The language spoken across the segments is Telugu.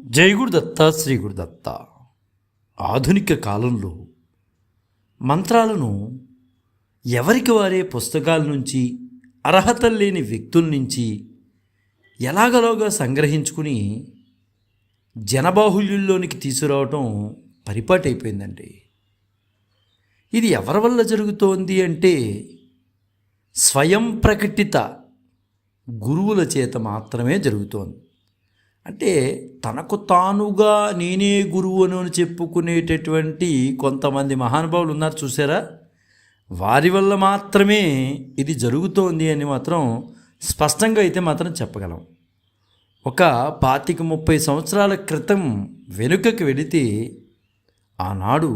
జై గురుదత్త శ్రీ గురుదత్త. ఆధునిక కాలంలో మంత్రాలను ఎవరికి వారే పుస్తకాల నుంచి, అర్హత లేని వ్యక్తుల నుంచి ఎలాగలోగా సంగ్రహించుకుని జనబాహుల్యంలోనికి తీసుకురావటం పరిపాటి అయిపోయిందండి. ఇది ఎవరి వల్ల జరుగుతోంది అంటే స్వయం ప్రకటిత గురువుల చేత మాత్రమే జరుగుతోంది. అంటే తనకు తానుగా నేనే గురువు అని చెప్పుకునేటటువంటి కొంతమంది మహానుభావులు ఉన్నారు చూసారా, వారి వల్ల మాత్రమే ఇది జరుగుతోంది అని మాత్రం స్పష్టంగా అయితే మాత్రం చెప్పగలం. ఒక 25-30 సంవత్సరాల క్రితం వెనుకకి వెళితే ఆనాడు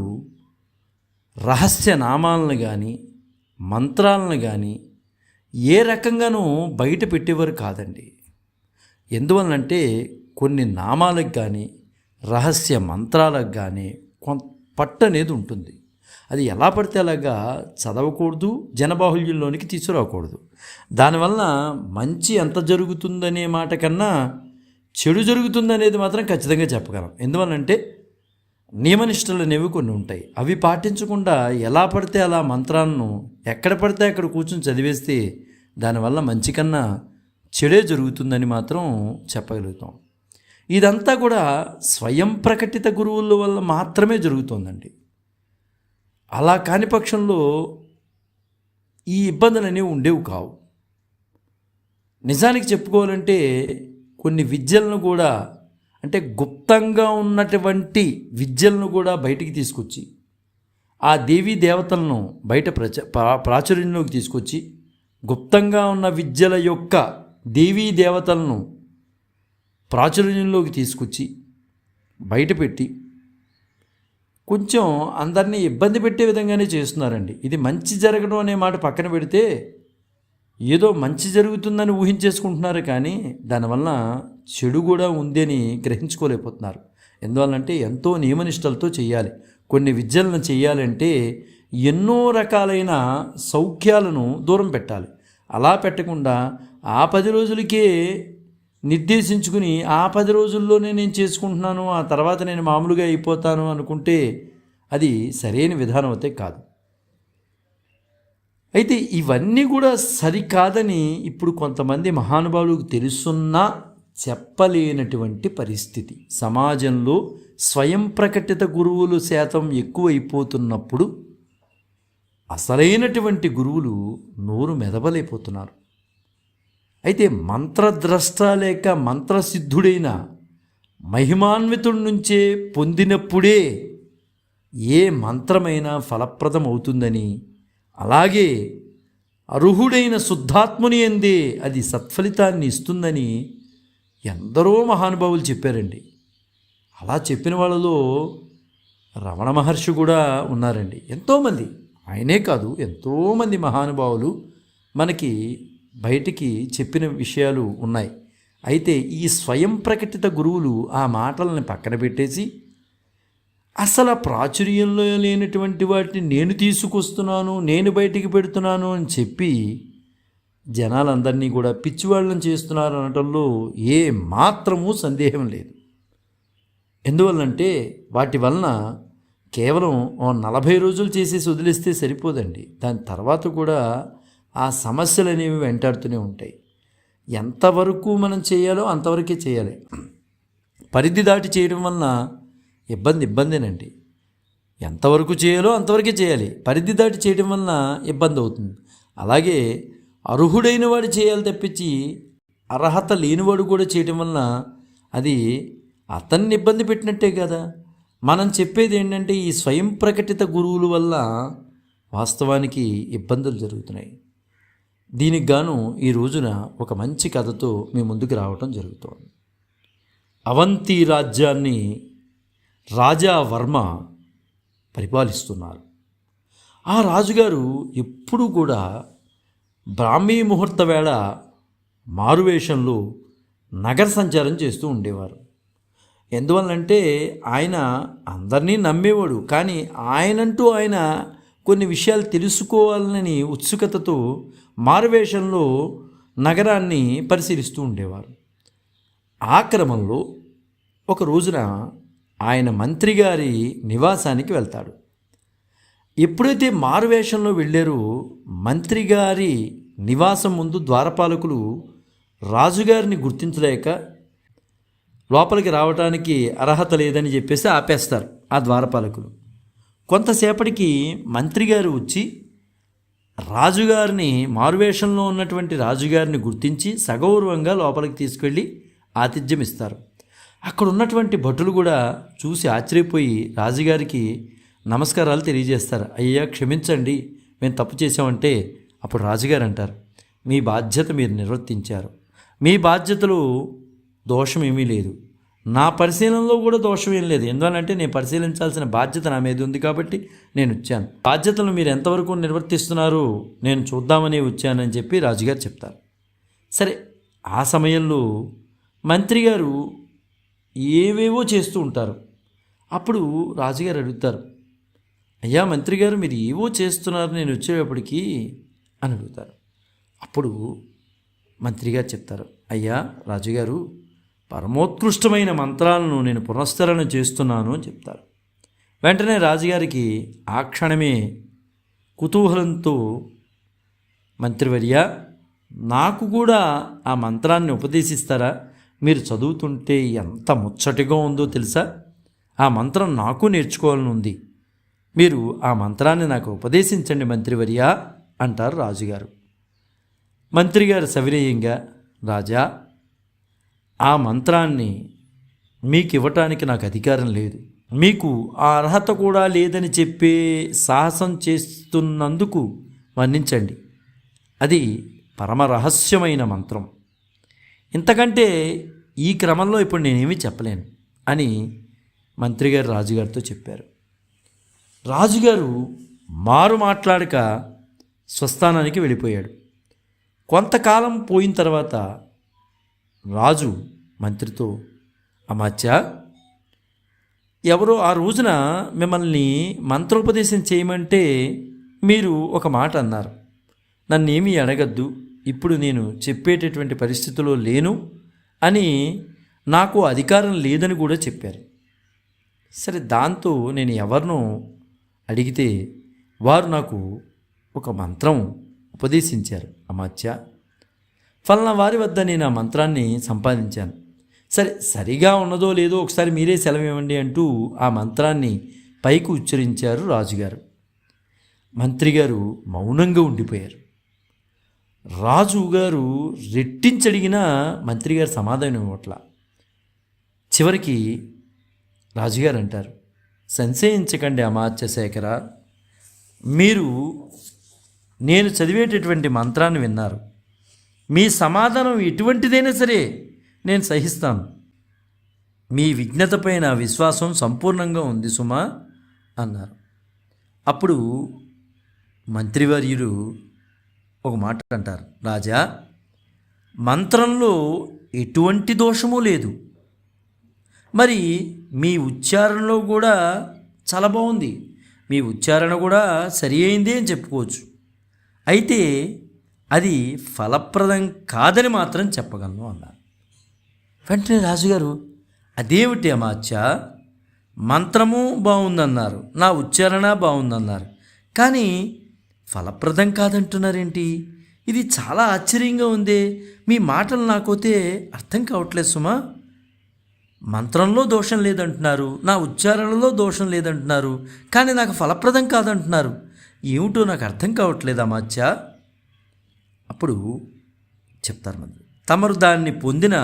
రహస్య నామాలను కానీ మంత్రాలను కానీ ఏ రకంగానూ బయట పెట్టేవారు కాదండి. ఎందువల్లంటే కొన్ని నామాలకు కానీ రహస్య మంత్రాలకు కానీ పట్టు అనేది ఉంటుంది. అది ఎలా పడితే అలాగా చదవకూడదు, జనబాహుల్యంలోనికి తీసుకురాకూడదు. దానివల్ల మంచి ఎంత జరుగుతుందనే మాట కన్నా చెడు జరుగుతుందనేది మాత్రం ఖచ్చితంగా చెప్పగలం. ఎందువల్లంటే నియమనిష్టలు అనేవి కొన్ని ఉంటాయి. అవి పాటించకుండా ఎలా పడితే అలా మంత్రాలను ఎక్కడ పడితే అక్కడ కూర్చొని చదివేస్తే దానివల్ల మంచి కన్నా చెడే జరుగుతుందని మాత్రం చెప్పగలుగుతాం. ఇదంతా కూడా స్వయం ప్రకటిత గురువుల వల్ల మాత్రమే జరుగుతుందండి. అలా కాని పక్షంలో ఈ ఇబ్బందులు అనేవి ఉండేవి కావు. నిజానికి చెప్పుకోవాలంటే కొన్ని విద్యలను కూడా, అంటే గుప్తంగా ఉన్నటువంటి విద్యలను కూడా బయటికి తీసుకొచ్చి ఆ దేవీ దేవతలను బయట ప్రాచుర్యంలోకి తీసుకొచ్చి గుప్తంగా ఉన్న విద్యల యొక్క దేవీ దేవతలను ప్రాచుర్యంలోకి తీసుకొచ్చి బయటపెట్టి కొంచెం అందరినీ ఇబ్బంది పెట్టే విధంగానే చేస్తున్నారండి. ఇది మంచి జరగడం అనే మాట పక్కన పెడితే ఏదో మంచి జరుగుతుందని ఊహించేసుకుంటున్నారు, కానీ దానివల్ల చెడు కూడా ఉంది అని గ్రహించుకోలేకపోతున్నారు. ఎందువల్లంటే ఎంతో నియమనిష్టలతో చేయాలి. కొన్ని విద్యలను చేయాలంటే ఎన్నో రకాలైన సౌఖ్యాలను దూరం పెట్టాలి. అలా పెట్టకుండా ఆ 10 రోజులకే నిర్దేశించుకుని ఆ 10 రోజుల్లోనే నేను చేసుకుంటున్నాను, ఆ తర్వాత నేను మామూలుగా అయిపోతాను అనుకుంటే అది సరైన విధానం అయితే కాదు. అయితే ఇవన్నీ కూడా సరికాదని ఇప్పుడు కొంతమంది మహానుభావులకు తెలుసున్నా చెప్పలేనటువంటి పరిస్థితి. సమాజంలో స్వయం ప్రకటిత గురువులు శాతం ఎక్కువైపోతున్నప్పుడు అసలైనటువంటి గురువులు నోరు మెదపలేకపోతున్నారు. అయితే మంత్రద్రష్ట లేక మంత్రసిద్ధుడైన మహిమాన్వితుడి నుంచే పొందినప్పుడే ఏ మంత్రమైనా ఫలప్రదం అవుతుందని, అలాగే అర్హుడైన శుద్ధాత్ముని యందే అది సత్ఫలితాన్ని ఇస్తుందని ఎందరో మహానుభావులు చెప్పారండి. అలా చెప్పిన వాళ్ళలో రమణ మహర్షి కూడా ఉన్నారండి. ఎంతోమంది, ఆయనే కాదు ఎంతోమంది మహానుభావులు మనకి బయటికి చెప్పిన విషయాలు ఉన్నాయి. అయితే ఈ స్వయం ప్రకటిత గురువులు ఆ మాటలను పక్కన పెట్టేసి అసలు ప్రాచుర్యంలో లేనటువంటి వాటిని నేను తీసుకొస్తున్నాను, నేను బయటికి పెడుతున్నాను అని చెప్పి జనాలందరినీ కూడా పిచ్చివాళ్ళని చేస్తున్నారు అనటంలో ఏ మాత్రమూ సందేహం లేదు. ఎందువల్లంటే వాటి వలన కేవలం 40 రోజులు చేసేసి వదిలేస్తే సరిపోదండి. దాని తర్వాత కూడా ఆ సమస్యలు అనేవి వెంటాడుతూనే ఉంటాయి. ఎంతవరకు మనం చేయాలో అంతవరకే చేయాలి. పరిధి దాటి చేయడం వలన ఇబ్బందేనండి. ఎంతవరకు చేయాలో అంతవరకే చేయాలి. పరిధి దాటి చేయడం వలన ఇబ్బంది అవుతుంది. అలాగే అర్హుడైన వాడు చేయాలి తప్పించి అర్హత లేనివాడు కూడా చేయడం వలన అది అతన్ని ఇబ్బంది పెట్టినట్టే కదా. మనం చెప్పేది ఏంటంటే ఈ స్వయం ప్రకటిత గురువుల వల్ల వాస్తవానికి ఇబ్బందులు జరుగుతున్నాయి. దీనికి గాను ఈ రోజున ఒక మంచి కథతో మీ ముందుకు రావటం జరుగుతోంది. అవంతి రాజ్యాన్ని రాజా వర్మ పరిపాలిస్తున్నారు. ఆ రాజుగారు ఎప్పుడూ కూడా బ్రాహ్మీ ముహూర్త వేళ మారువేషంలో నగర సంచారం చేస్తూ ఉండేవారు. ఎందువల్లంటే ఆయన అందరినీ నమ్మేవాడు, కానీ ఆయన కొన్ని విషయాలు తెలుసుకోవాలని ఉత్సుకతతో మారువేషంలో నగరాన్ని పరిశీలిస్తూ ఉండేవారు. ఆ క్రమంలో ఒక రోజున ఆయన మంత్రి గారి నివాసానికి వెళ్తాడు. ఎప్పుడైతే మారువేషంలో వెళ్ళారో మంత్రి గారి నివాసం ముందు ద్వారపాలకులు రాజుగారిని గుర్తించలేక లోపలికి రావడానికి అర్హత లేదని చెప్పేసి ఆపేస్తారు ఆ ద్వారపాలకులు. కొంతసేపటికి మంత్రి గారు వచ్చి రాజుగారిని, మారువేషంలో ఉన్నటువంటి రాజుగారిని గుర్తించి సగౌరవంగా లోపలికి తీసుకెళ్ళి ఆతిథ్యం ఇస్తారు. అక్కడ ఉన్నటువంటి భటులు కూడా చూసి ఆశ్చర్యపోయి రాజుగారికి నమస్కారాలు తెలియజేస్తారు. అయ్యా క్షమించండి, మేము తప్పు చేసామంటే అప్పుడు రాజుగారు అంటారు, మీ బాధ్యత మీరు నిర్వర్తించారు, మీ బాధ్యతలో దోషం ఏమీ లేదు, నా పరిశీలనలో కూడా దోషం ఏం లేదు. ఎందువల్లంటే నేను పరిశీలించాల్సిన బాధ్యత నా మీద ఉంది కాబట్టి నేను వచ్చాను. బాధ్యతలు మీరు ఎంతవరకు నిర్వర్తిస్తున్నారో నేను చూద్దామని వచ్చానని చెప్పి రాజుగారు చెప్తారు. సరే, ఆ సమయంలో మంత్రి గారు ఏవేవో చేస్తూ ఉంటారు. అప్పుడు రాజుగారు అడుగుతారు, అయ్యా మంత్రి గారు మీరు ఏవో చేస్తున్నారు నేను వచ్చేటప్పటికి అని అడుగుతారు. అప్పుడు మంత్రి గారు చెప్తారు, అయ్యా రాజుగారు పరమోత్కృష్టమైన మంత్రాలను నేను పునశ్చరణ చేస్తున్నాను అని చెప్తారు. వెంటనే రాజుగారికి ఆ క్షణమే కుతూహలంతో, మంత్రివర్య నాకు కూడా ఆ మంత్రాన్ని ఉపదేశిస్తారా? మీరు చదువుతుంటే ఎంత ముచ్చటగా ఉందో తెలుసా? ఆ మంత్రం నాకు నేర్చుకోవాలని ఉంది, మీరు ఆ మంత్రాన్ని నాకు ఉపదేశించండి మంత్రివర్య అంటారు రాజుగారు. మంత్రిగారు సవినయంగా, రాజా ఆ మంత్రాన్ని మీకు ఇవ్వటానికి నాకు అధికారం లేదు, మీకు ఆ అర్హత కూడా లేదని చెప్పే సాహసం చేస్తున్నందుకు మన్నించండి, అది పరమ రహస్యమైన మంత్రం, ఇంతకంటే ఈ క్రమంలో ఇప్పుడు నేనేమీ చెప్పలేను అని మంత్రిగారు రాజుగారితో చెప్పారు. రాజుగారు మారు మాట్లాడక స్వస్థానానికి వెళ్ళిపోయాడు. కొంతకాలం పోయిన తర్వాత రాజు మంత్రితో, అమాత్య ఎవరో ఆ రోజున మిమ్మల్ని మంత్రోపదేశం చేయమంటే మీరు ఒక మాట అన్నారు, నన్నేమీ అడగద్దు, ఇప్పుడు నేను చెప్పేటటువంటి పరిస్థితిలో లేను అని, నాకు అధికారం లేదని కూడా చెప్పారు. సరే, దాంతో నేను ఎవరినో అడిగితే వారు నాకు ఒక మంత్రం ఉపదేశించారు, అమాత్య ఫలానా వారి వద్ద నేను ఆ మంత్రాన్ని సంపాదించాను. సరే, సరిగా ఉన్నదో లేదో ఒకసారి మీరే సెలవివ్వండి అంటూ ఆ మంత్రాన్ని పైకి ఉచ్చరించారు రాజుగారు. మంత్రిగారు మౌనంగా ఉండిపోయారు. రాజుగారు రెట్టించడిగినా మంత్రిగారు సమాధానం ఇవ్వట్ల. చివరికి రాజుగారు అంటారు, సంశయించకండి అమాత్య శేఖర, మీరు నేను చదివేటటువంటి మంత్రాన్ని విన్నారు, మీ సమాధానం ఎటువంటిదైనా సరే నేను సహిస్తాను, మీ విజ్ఞతపై నా విశ్వాసం సంపూర్ణంగా ఉంది సుమా అన్నారు. అప్పుడు మంత్రివర్యులు ఒక మాట అంటారు, రాజా మంత్రంలో ఎటువంటి దోషము లేదు, మరి మీ ఉచ్చారణలో కూడా చాలా బాగుంది, మీ ఉచ్చారణ కూడా సరి అయింది అని చెప్పుకోవచ్చు, అయితే అది ఫలప్రదం కాదని మాత్రం చెప్పగలను అన్నారు. వెంటనే రాజుగారు, అదేమిటి అమాత్య, మంత్రము బాగుందన్నారు, నా ఉచ్చారణ బాగుందన్నారు, కానీ ఫలప్రదం కాదంటున్నారేంటి? ఇది చాలా ఆశ్చర్యంగా ఉంది, మీ మాటలు నాకైతే అర్థం కావట్లేదు సుమా. మంత్రంలో దోషం లేదంటున్నారు, నా ఉచ్చారణలో దోషం లేదంటున్నారు, కానీ నాకు ఫలప్రదం కాదంటున్నారు, ఏమిటో నాకు అర్థం కావట్లేదు అమాత్య. అప్పుడు చెప్తారు మంత్రి, తమరు దాన్ని పొందిన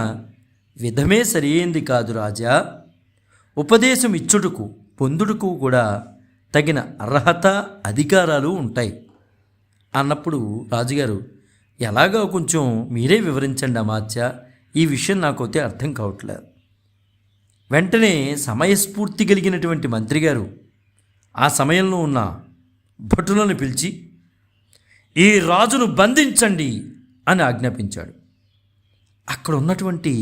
విధమే సరియైంది కాదు రాజా, ఉపదేశం ఇచ్చుటకు పొందుటకు కూడా తగిన అర్హత అధికారాలు ఉంటాయి అన్నప్పుడు రాజుగారు, ఎలాగో కొంచెం మీరే వివరించండి అమాత్య, ఈ విషయం నాకైతే అర్థం కావట్లేదు. వెంటనే సమయస్ఫూర్తి కలిగినటువంటి మంత్రిగారు ఆ సమయంలో ఉన్న భటులను పిలిచి, ఈ రాజును బంధించండి అని ఆజ్ఞాపించాడు. అక్కడ ఉన్నటువంటి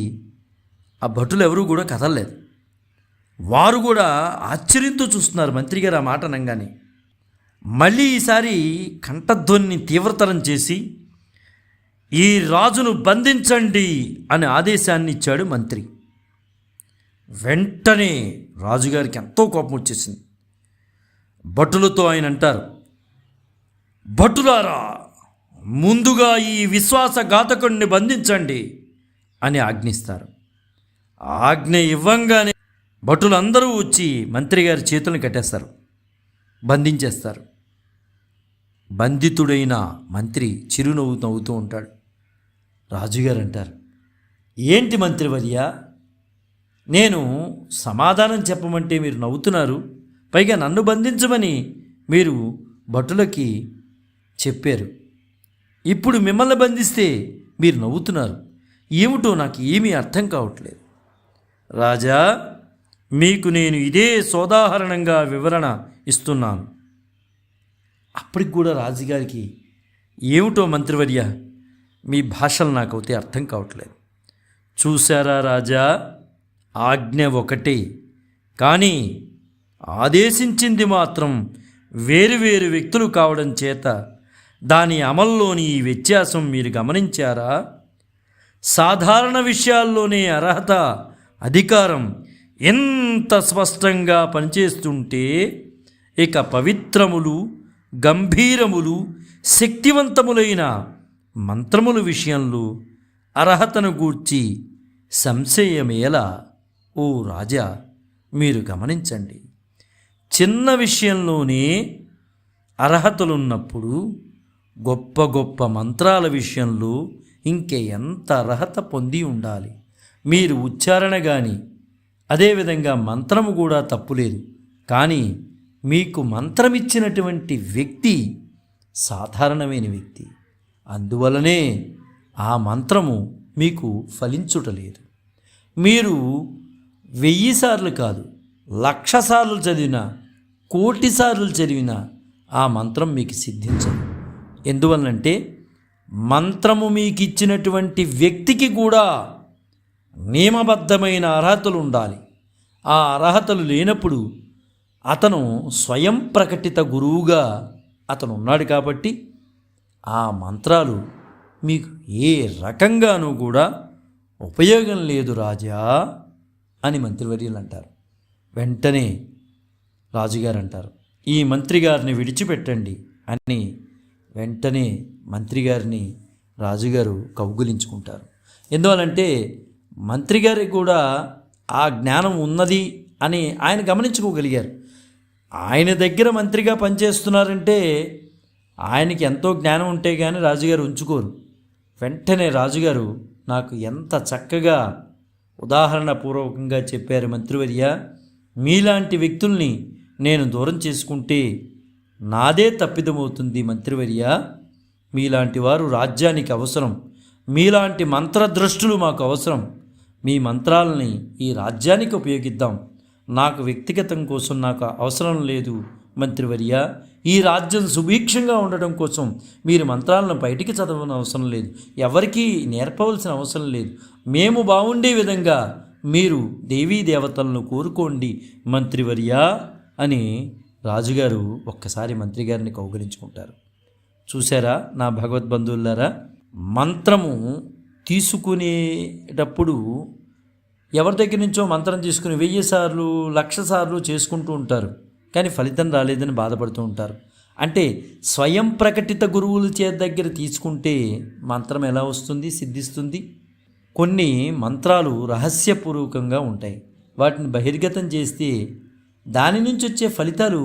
ఆ భటులు ఎవరూ కూడా కదలలేదు. వారు కూడా ఆశ్చర్యంతో చూస్తున్నారు మంత్రిగారు ఆ మాట అనగానే. మళ్ళీ ఈసారి కంఠధ్వనిని తీవ్రతరం చేసి, ఈ రాజును బంధించండి అని ఆదేశాన్ని ఇచ్చాడు మంత్రి. వెంటనే రాజుగారికి ఎంతో కోపం వచ్చేసింది. భటులతో ఆయన అంటారు, భటులారా, ముందుగా ఈ విశ్వాసఘాతకుడిని బంధించండి అని ఆజ్ఞిస్తారు. ఆజ్ఞ ఇవ్వంగానే భటులందరూ వచ్చి మంత్రి గారి చేతులను కట్టేస్తారు, బంధించేస్తారు. బంధితుడైన మంత్రి చిరునవ్వు నవ్వుతూ ఉంటాడు. రాజుగారు అంటారు, ఏంటి మంత్రివర్య, నేను సమాధానం చెప్పమంటే మీరు నవ్వుతున్నారు, పైగా నన్ను బంధించమని మీరు భటులకి చెప్పారు, ఇప్పుడు మిమ్మల్ని బంధిస్తే మీరు నవ్వుతున్నారు, ఏమిటో నాకు ఏమీ అర్థం కావట్లేదు. రాజా, మీకు నేను ఇదే సోదాహరణంగా వివరణ ఇస్తున్నాను. అప్పటికి కూడా రాజుగారికి ఏమిటో మంత్రివర్య, మీ భాషలు నాకైతే అర్థం కావట్లేదు. చూశారా రాజా, ఆజ్ఞ ఒకటే, కానీ ఆదేశించింది మాత్రం వేరు వ్యక్తులు కావడం చేత దాని అమల్లోని ఈ వ్యత్యాసం మీరు గమనించారా? సాధారణ విషయాల్లోనే అర్హత, అధికారం ఎంత స్పష్టంగా పనిచేస్తుంటే, ఇక పవిత్రములు, గంభీరములు, శక్తివంతములైన మంత్రముల విషయంలో అర్హతను గూర్చి సంశయమేలా? ఓ రాజా, మీరు గమనించండి, చిన్న విషయంలోనే అర్హతలున్నప్పుడు గొప్ప గొప్ప మంత్రాల విషయంలో ఇంకే ఎంత అర్హత పొంది ఉండాలి. మీరు ఉచ్చారణ కానీ, అదేవిధంగా మంత్రము కూడా తప్పులేదు, కానీ మీకు మంత్రమిచ్చినటువంటి వ్యక్తి సాధారణమైన వ్యక్తి, అందువలనే ఆ మంత్రము మీకు ఫలించుటలేదు. మీరు 1000 సార్లు కాదు, 1,00,000 సార్లు చదివినా, 1,00,00,000 సార్లు చదివినా ఆ మంత్రం మీకు సిద్ధించదు. ఎందువల్లంటే మంత్రము మీకు ఇచ్చినటువంటి వ్యక్తికి కూడా నియమబద్ధమైన అర్హతలు ఉండాలి. ఆ అర్హతలు లేనప్పుడు అతను స్వయం ప్రకటిత గురువుగా అతను ఉన్నాడు కాబట్టి ఆ మంత్రాలు మీకు ఏ రకంగానూ కూడా ఉపయోగం లేదు రాజా అని మంత్రివర్యులు అంటారు. వెంటనే రాజుగారు అంటారు, ఈ మంత్రిగారిని విడిచిపెట్టండి అని వెంటనే మంత్రిగారిని రాజుగారు కౌగులించుకుంటారు. ఎందువలంటే మంత్రిగారికి కూడా ఆ జ్ఞానం ఉన్నది అని ఆయన గమనించుకోగలిగారు. ఆయన దగ్గర మంత్రిగా పనిచేస్తున్నారంటే ఆయనకి ఎంతో జ్ఞానం ఉంటే కానీ రాజుగారు ఉంచుకోరు. వెంటనే రాజుగారు నాకు ఎంత చక్కగా ఉదాహరణపూర్వకంగా చెప్పారు మంత్రివర్య, మీలాంటి వ్యక్తుల్ని నేను దూరం చేసుకుంటే నాదే తప్పిదమవుతుంది మంత్రివర్య. మీలాంటి వారు రాజ్యానికి అవసరం, మీలాంటి మంత్రద్రష్టులు మాకు అవసరం. మీ మంత్రాలని ఈ రాజ్యానికి ఉపయోగిద్దాం. నాకు వ్యక్తిగతం కోసం నాకు అవసరం లేదు మంత్రివర్య. ఈ రాజ్యం సుభిక్షంగా ఉండడం కోసం మీరు మంత్రాలను బయటికి చదవని అవసరం లేదు, ఎవరికీ నేర్పవలసిన అవసరం లేదు. మేము బాగుండే విధంగా మీరు దేవీ దేవతలను కోరుకోండి మంత్రివర్య అని రాజుగారు ఒక్కసారి మంత్రిగారిని కౌగిలించుకుంటారు. చూసారా నా భగవద్బంధువులారా, మంత్రము తీసుకునేటప్పుడు ఎవరి దగ్గర నుంచో మంత్రం తీసుకుని 1000 సార్లు 1,00,000 సార్లు చేసుకుంటూ ఉంటారు, కానీ ఫలితం రాలేదని బాధపడుతూ ఉంటారు. అంటే స్వయం ప్రకటిత గురువుల దగ్గర తీసుకుంటే మంత్రం ఎలా వస్తుంది, సిద్ధిస్తుంది? కొన్ని మంత్రాలు రహస్యపూర్వకంగా ఉంటాయి, వాటిని బహిర్గతం చేస్తే దాని నుంచి వచ్చే ఫలితాలు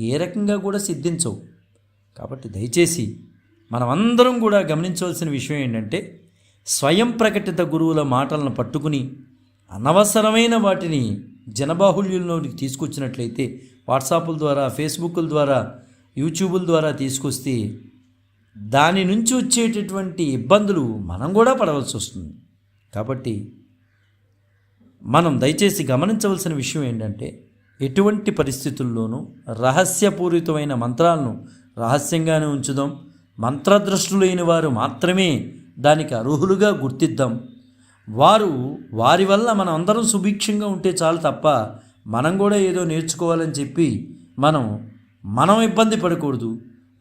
ఏ రకంగా కూడా సిద్ధించవు. కాబట్టి దయచేసి మనమందరం కూడా గమనించవలసిన విషయం ఏంటంటే, స్వయం ప్రకటిత గురువుల మాటలను పట్టుకుని అనవసరమైన వాటిని జనబాహుళ్యంలోనికి తీసుకొచ్చినట్లయితే, వాట్సాప్ల ద్వారా, ఫేస్బుక్ల ద్వారా, యూట్యూబుల ద్వారా తీసుకొస్తే దాని నుంచి వచ్చేటటువంటి ఇబ్బందులు మనం కూడా పడవలసి వస్తుంది. కాబట్టి మనం దయచేసి గమనించవలసిన విషయం ఏంటంటే, ఎటువంటి పరిస్థితుల్లోనూ రహస్యపూరితమైన మంత్రాలను రహస్యంగానే ఉంచుదాం. మంత్రదృష్టులైన వారు మాత్రమే దానికి అర్హులుగా గుర్తిద్దాం. వారి వల్ల మనం అందరం సుభిక్షంగా ఉంటే చాలు తప్ప మనం కూడా ఏదో నేర్చుకోవాలని చెప్పి మనం ఇబ్బంది పడకూడదు.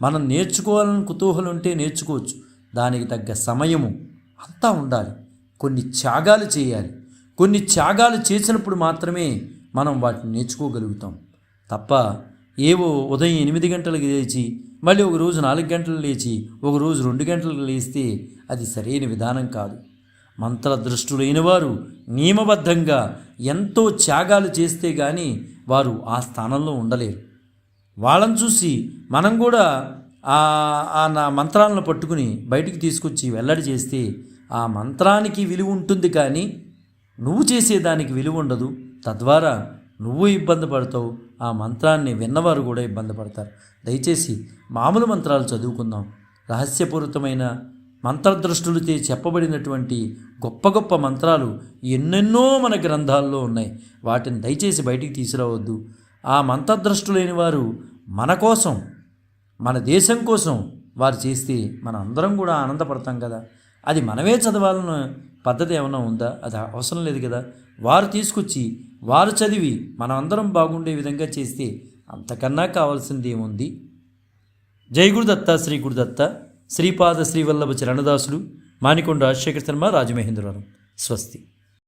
మనం నేర్చుకోవాలని కుతూహలం ఉంటే నేర్చుకోవచ్చు, దానికి తగ్గ సమయము అంతా ఉండాలి. కొన్ని త్యాగాలు చేయాలి, కొన్ని త్యాగాలు చేసినప్పుడు మాత్రమే మనం వాటిని నేర్చుకోగలుగుతాం తప్ప ఏవో ఉదయం 8 గంటలకు లేచి మళ్ళీ ఒక రోజు 4 గంటలు లేచి ఒక రోజు 2 గంటలకు లేస్తే అది సరైన విధానం కాదు. మంత్రదృష్టులైన వారు నియమబద్ధంగా ఎంతో త్యాగాలు చేస్తే కానీ వారు ఆ స్థానంలో ఉండలేరు. వాళ్ళని చూసి మనం కూడా నా మంత్రాలను పట్టుకుని బయటికి తీసుకొచ్చి వెల్లడి చేస్తే ఆ మంత్రానికి విలువ ఉంటుంది, కానీ నువ్వు చేసేదానికి విలువ ఉండదు. తద్వారా నువ్వు ఇబ్బంది పడతావు, ఆ మంత్రాన్ని విన్నవారు కూడా ఇబ్బంది పడతారు. దయచేసి మామూలు మంత్రాలు చదువుకుందాం. రహస్యపూరితమైన మంత్రదృష్టులతో చెప్పబడినటువంటి గొప్ప గొప్ప మంత్రాలు ఎన్నెన్నో మన గ్రంథాల్లో ఉన్నాయి. వాటిని దయచేసి బయటికి తీసుకురావద్దు. ఆ మంత్రదృష్టులైన వారు మన కోసం, మన దేశం కోసం వారు చేస్తే మన అందరం కూడా ఆనందపడతాం కదా. అది మనమే చదవాలన్న పద్ధతి ఏమైనా ఉందా? అది అవసరం లేదు కదా. వారు తీసుకొచ్చి వారు చదివి మనం అందరం బాగుండే విధంగా చేస్తే అంతకన్నా కావాల్సింది ఏముంది? జై గురుదత్త, శ్రీ గురుదత్త, శ్రీపాద శ్రీవల్లభ చరణదాసుడు, మానికొండ రాజశేఖర శర్మ, రాజమహేంద్రవరం. స్వస్తి.